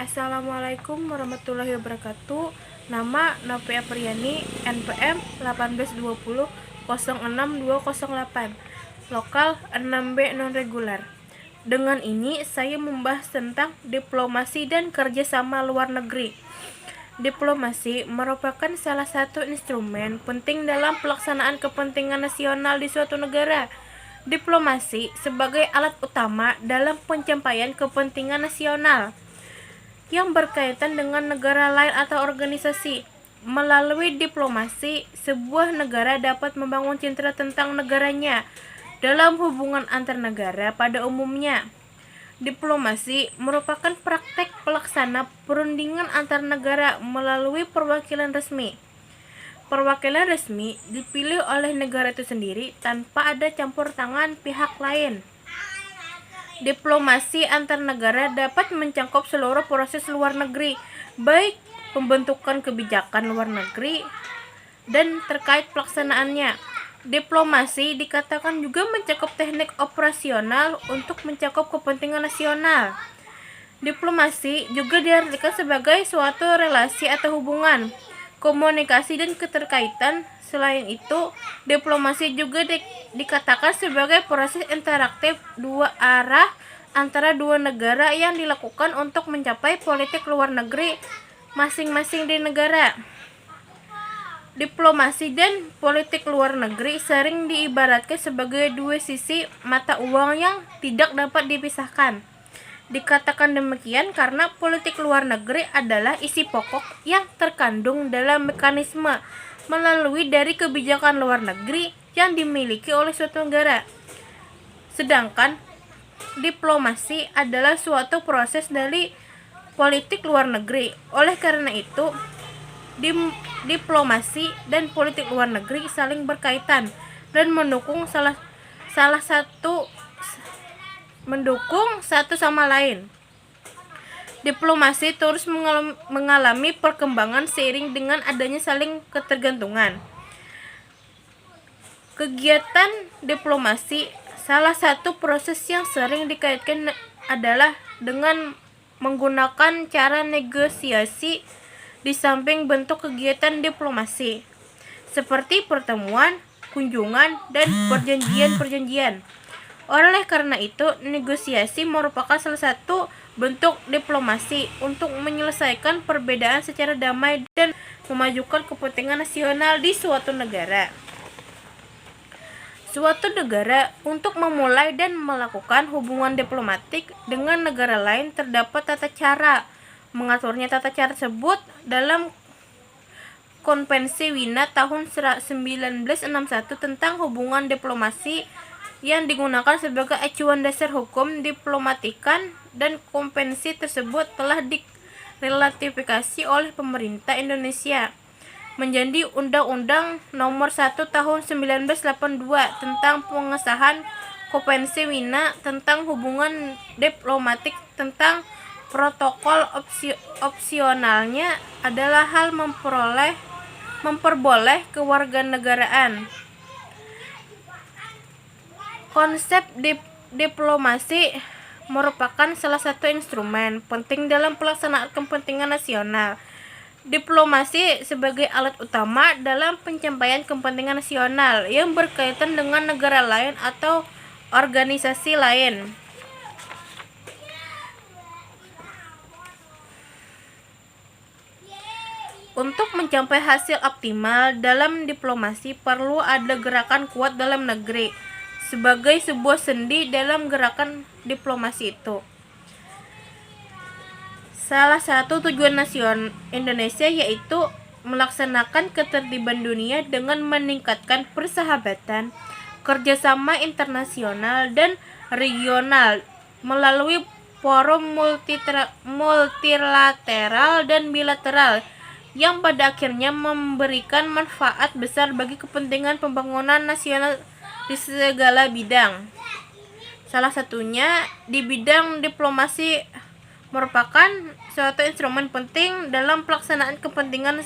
Assalamualaikum warahmatullahi wabarakatuh. Nama Novia Priyani, NPM 1820 062208. Lokal 6B non-reguler. Dengan ini saya membahas tentang diplomasi dan kerjasama luar negeri. Diplomasi merupakan salah satu instrumen penting dalam pelaksanaan kepentingan nasional di suatu negara. Diplomasi sebagai alat utama dalam pencapaian kepentingan nasional yang berkaitan dengan negara lain atau organisasi. Melalui diplomasi, sebuah negara dapat membangun citra tentang negaranya dalam hubungan antar negara pada umumnya. Diplomasi merupakan praktek pelaksana perundingan antar negara melalui perwakilan resmi. Perwakilan resmi dipilih oleh negara itu sendiri tanpa ada campur tangan pihak lain. Diplomasi antar negara dapat mencakup seluruh proses luar negeri, baik pembentukan kebijakan luar negeri dan terkait pelaksanaannya. Diplomasi dikatakan juga mencakup teknik operasional untuk mencakup kepentingan nasional. Diplomasi juga diartikan sebagai suatu relasi atau hubungan, komunikasi dan keterkaitan. Selain itu, diplomasi juga dikatakan sebagai proses interaktif dua arah antara dua negara yang dilakukan untuk mencapai politik luar negeri masing-masing di negara. Diplomasi dan politik luar negeri sering diibaratkan sebagai dua sisi mata uang yang tidak dapat dipisahkan. Dikatakan demikian karena politik luar negeri adalah isi pokok yang terkandung dalam mekanisme melalui dari kebijakan luar negeri yang dimiliki oleh suatu negara. Sedangkan diplomasi adalah suatu proses dari politik luar negeri. Oleh karena itu, diplomasi dan politik luar negeri saling berkaitan dan mendukung satu sama lain. Diplomasi terus mengalami perkembangan seiring dengan adanya saling ketergantungan. Kegiatan diplomasi, salah satu proses yang sering dikaitkan adalah dengan menggunakan cara negosiasi di samping bentuk kegiatan diplomasi, seperti pertemuan, kunjungan, dan perjanjian-perjanjian. Oleh karena itu, negosiasi merupakan salah satu bentuk diplomasi untuk menyelesaikan perbedaan secara damai dan memajukan kepentingan nasional di suatu negara. Suatu negara untuk memulai dan melakukan hubungan diplomatik dengan negara lain terdapat tata cara. Mengaturnya tata cara tersebut dalam Konvensi Wina tahun 1961 tentang hubungan diplomasi yang digunakan sebagai acuan dasar hukum diplomatikan, dan konvensi tersebut telah diratifikasi oleh pemerintah Indonesia menjadi Undang-Undang Nomor 1 Tahun 1982 tentang pengesahan Konvensi Wina tentang hubungan diplomatik. Tentang protokol opsionalnya adalah hal memperboleh kewarganegaraan. Konsep diplomasi merupakan salah satu instrumen penting dalam pelaksanaan kepentingan nasional. Diplomasi sebagai alat utama dalam pencapaian kepentingan nasional yang berkaitan dengan negara lain atau organisasi lain. Untuk mencapai hasil optimal dalam diplomasi perlu ada gerakan kuat dalam negeri sebagai sebuah sendi dalam gerakan diplomasi itu. Salah satu tujuan nasional Indonesia yaitu melaksanakan ketertiban dunia dengan meningkatkan persahabatan, kerjasama internasional dan regional melalui forum multilateral dan bilateral yang pada akhirnya memberikan manfaat besar bagi kepentingan pembangunan nasional di segala bidang. Salah satunya di bidang diplomasi merupakan suatu instrumen penting dalam pelaksanaan kepentingan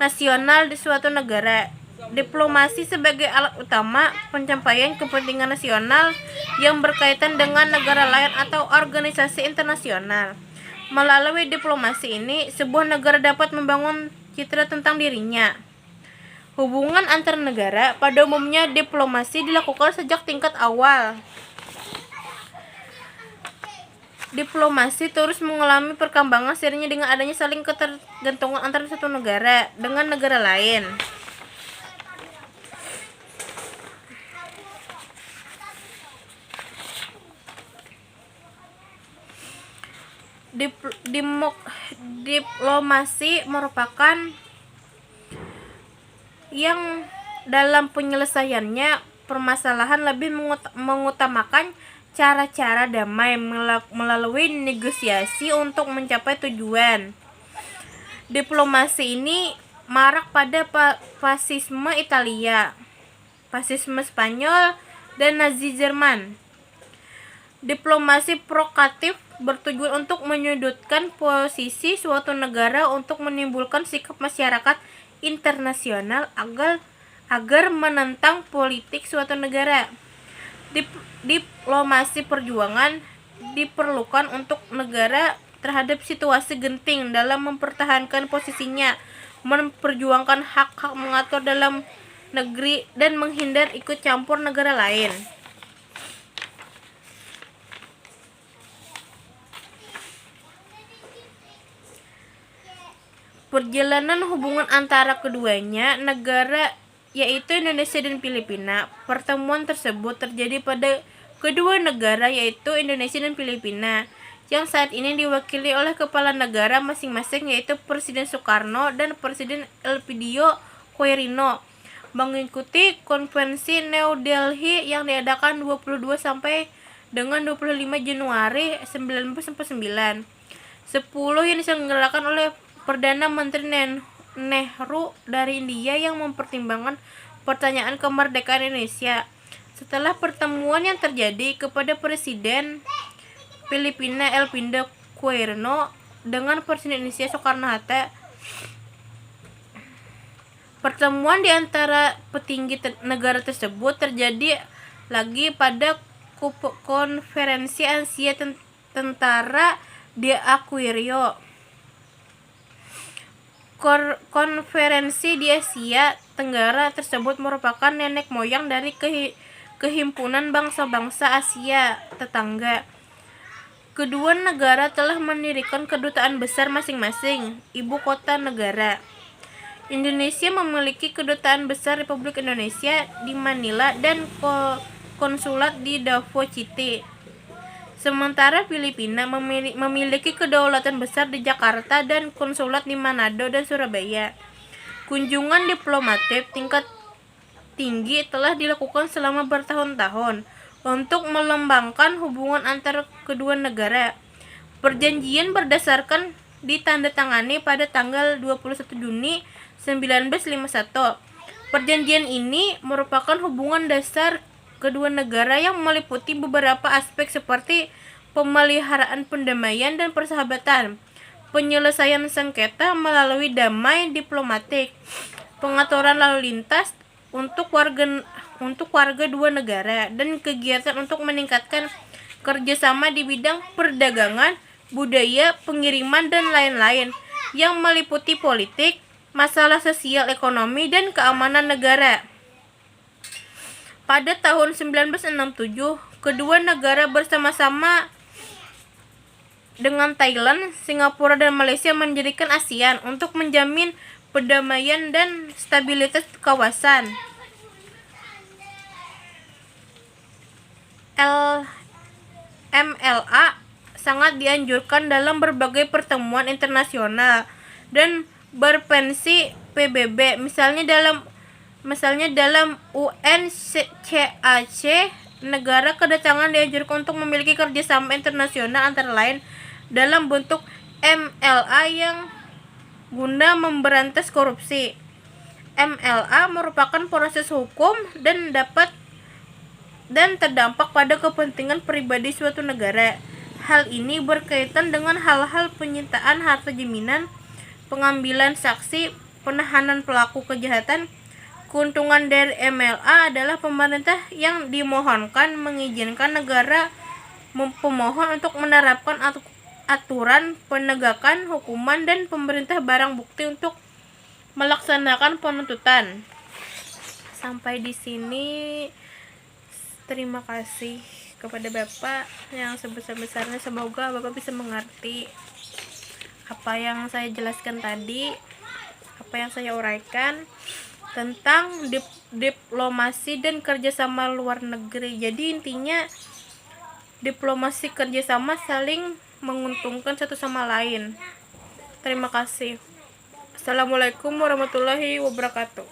nasional di suatu negara. Diplomasi sebagai alat utama pencapaian kepentingan nasional yang berkaitan dengan negara lain atau organisasi internasional. Melalui diplomasi ini, sebuah negara dapat membangun citra tentang dirinya. Hubungan antar negara pada umumnya diplomasi dilakukan sejak tingkat awal. Diplomasi terus mengalami perkembangan seiringnya dengan adanya saling ketergantungan antara satu negara dengan negara lain. Diplomasi merupakan yang dalam penyelesaiannya permasalahan lebih mengutamakan cara-cara damai melalui negosiasi untuk mencapai tujuan. Diplomasi ini marak pada fasisme Italia, fasisme Spanyol, dan Nazi Jerman. Diplomasi provokatif bertujuan untuk menyudutkan posisi suatu negara untuk menimbulkan sikap masyarakat internasional agar menentang politik suatu negara. Diplomasi perjuangan diperlukan untuk negara terhadap situasi genting dalam mempertahankan posisinya, memperjuangkan hak-hak mengatur dalam negeri, dan menghindar ikut campur negara lain. Perjalanan hubungan antara keduanya negara, yaitu Indonesia dan Filipina. Pertemuan tersebut terjadi pada kedua negara, yaitu Indonesia dan Filipina, yang saat ini diwakili oleh kepala negara masing-masing, yaitu Presiden Soekarno dan Presiden Elpidio Quirino, mengikuti konferensi New Delhi yang diadakan 22 sampai dengan 25 Januari 1949. 10 yang diselenggarakan oleh Perdana Menteri Nehru dari India yang mempertimbangkan pertanyaan kemerdekaan Indonesia. Setelah pertemuan yang terjadi kepada Presiden Filipina Elpidio Quirino dengan Presiden Indonesia Soekarno-Hatta, pertemuan di antara petinggi negara tersebut terjadi lagi pada konferensi Asia Tentara di Aquarium. Konferensi di Asia Tenggara tersebut merupakan nenek moyang dari Kehimpunan Bangsa-Bangsa Asia Tetangga. Kedua negara telah mendirikan kedutaan besar masing-masing, ibu kota negara. Indonesia memiliki kedutaan besar Republik Indonesia di Manila dan konsulat di Davao City. Sementara Filipina memiliki kedaulatan besar di Jakarta dan konsulat di Manado dan Surabaya. Kunjungan diplomatik tingkat tinggi telah dilakukan selama bertahun-tahun untuk melembangkan hubungan antara kedua negara. Perjanjian berdasarkan ditandatangani pada tanggal 21 Juni 1951. Perjanjian ini merupakan hubungan dasar kedua negara yang meliputi beberapa aspek seperti pemeliharaan pendamaian dan persahabatan, penyelesaian sengketa melalui damai diplomatik, pengaturan lalu lintas untuk warga dua negara, dan kegiatan untuk meningkatkan kerjasama di bidang perdagangan, budaya, pengiriman, dan lain-lain yang meliputi politik, masalah sosial, ekonomi, dan keamanan negara. Pada tahun 1967, kedua negara bersama-sama dengan Thailand, Singapura, dan Malaysia mendirikan ASEAN untuk menjamin perdamaian dan stabilitas kawasan. MLA sangat dianjurkan dalam berbagai pertemuan internasional dan berpensi PBB, misalnya dalam UNCAC. Negara kedatangan dianjurkan untuk memiliki kerjasama internasional antara lain dalam bentuk MLA yang guna memberantas korupsi. MLA merupakan proses hukum dan terdampak pada kepentingan pribadi suatu negara. Hal ini berkaitan dengan hal-hal penyitaan harta jaminan, pengambilan saksi, penahanan pelaku kejahatan. Keuntungan dari MLA adalah pemerintah yang dimohonkan mengizinkan negara pemohon untuk menerapkan aturan penegakan hukuman dan pemerintah barang bukti untuk melaksanakan penuntutan. Sampai di sini. Terima kasih kepada Bapak yang sebesar-besarnya. Semoga Bapak bisa mengerti apa yang saya jelaskan tadi, apa yang saya uraikan tentang diplomasi dan kerjasama luar negeri. Jadi intinya diplomasi kerjasama saling menguntungkan satu sama lain. Terima kasih. Assalamualaikum warahmatullahi wabarakatuh.